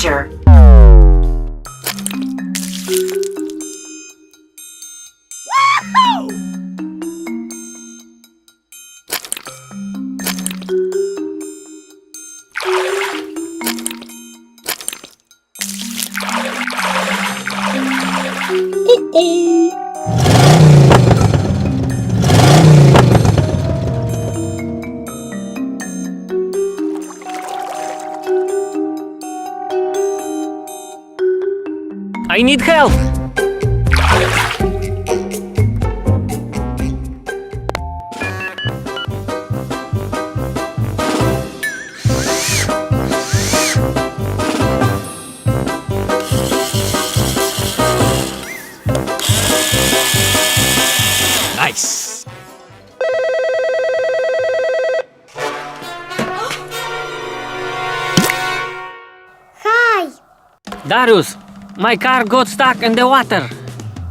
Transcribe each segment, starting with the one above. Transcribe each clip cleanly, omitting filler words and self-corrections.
danger. I need help! Nice! Hi! Darius, my car got stuck in the water.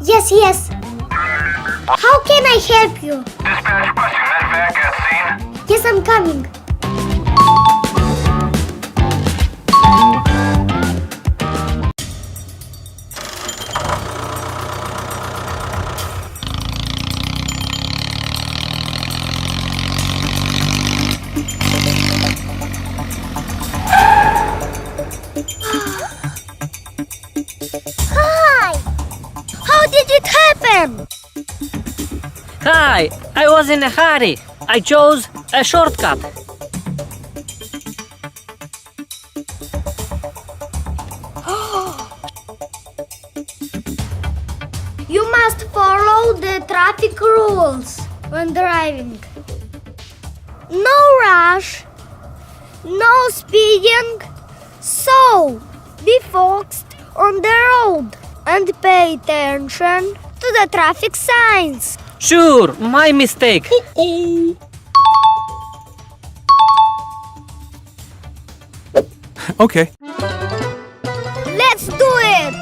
Yes. How can I help you? Dispatch requesting medevac at scene. Yes, I'm coming. Hi! How did it happen? Hi, I was in a hurry. I chose a shortcut. You must follow the traffic rules when driving. No rush, no speeding, so be focused on the road and pay attention to the traffic signs. Sure, my mistake. Okay. Let's do it!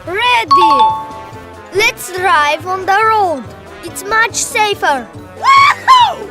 Ready! Let's drive on the road. It's much safer. Woohoo!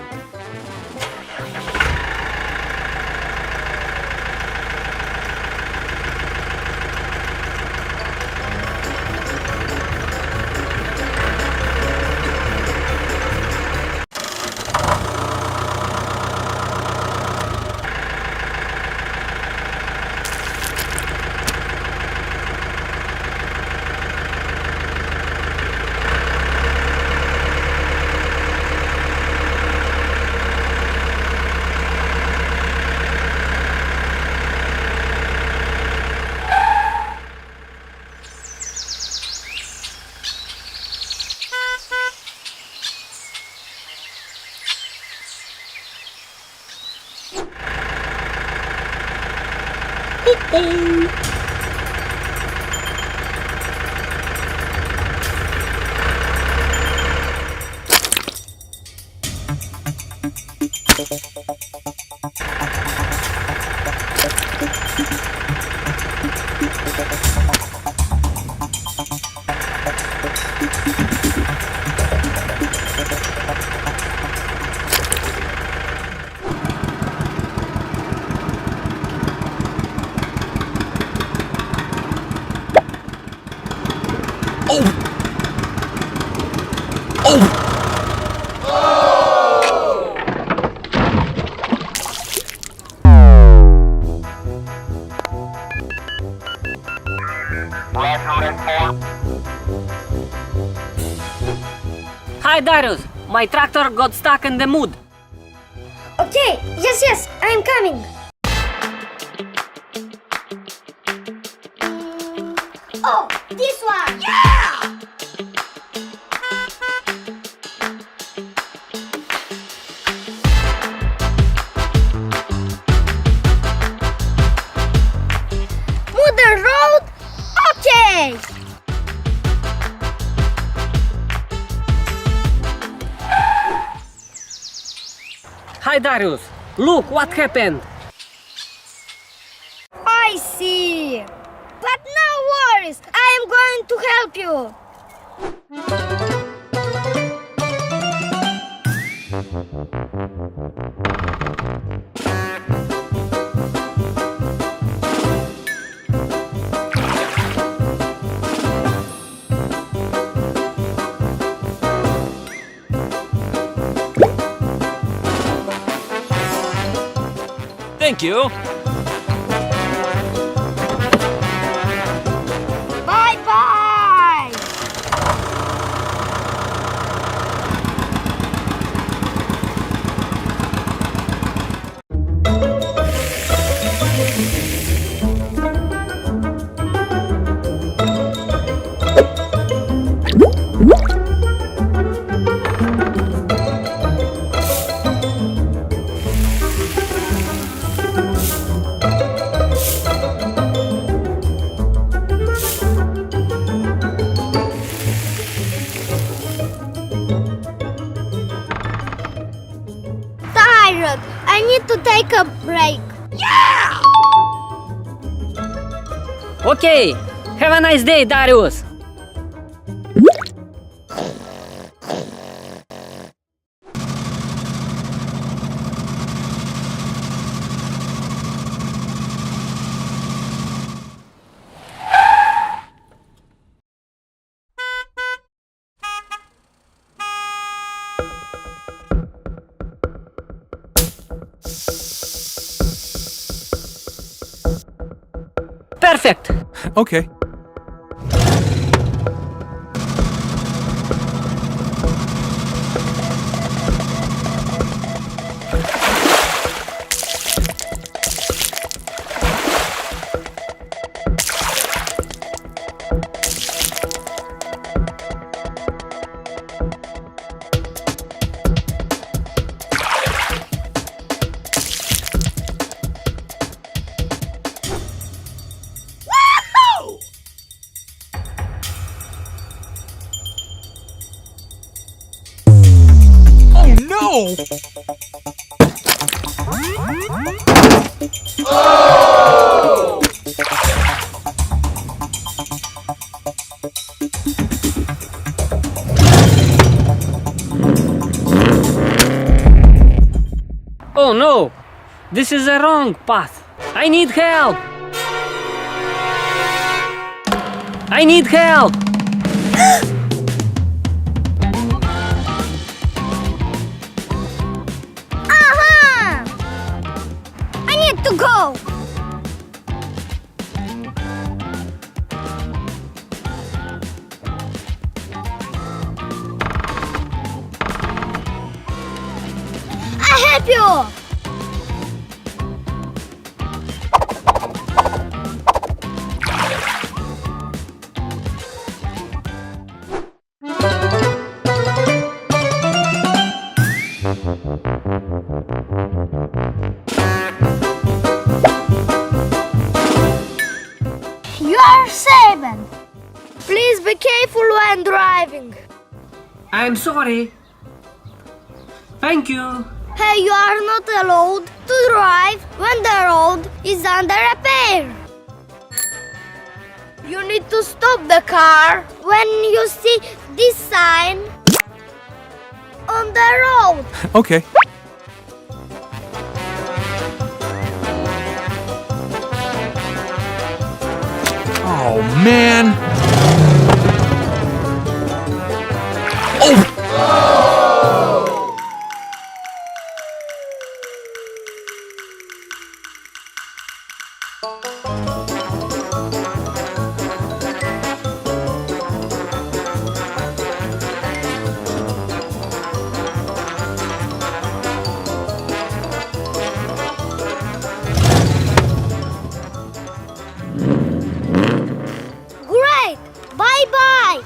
Hi, Darius. My tractor got stuck in the mud. Okay, yes, I'm coming. Oh, this one! Yeah! Okay. Hi, Darius. Look what happened. I see. But no worries. I am going to help you. Thank you. Bye bye. Tired. I need to take a break. Okay. Have a nice day, Darius. Perfect. Okay. Oh no! Oh no! This is the wrong path. I need help! I need help! Aha! I need to go. I help you. You are 7. Please be careful when driving. I'm sorry. Thank you. Hey, you are not allowed to drive when the road is under repair. You need to stop the car when you see this sign on the road. Okay. Oh man! Oh! Great! Bye bye!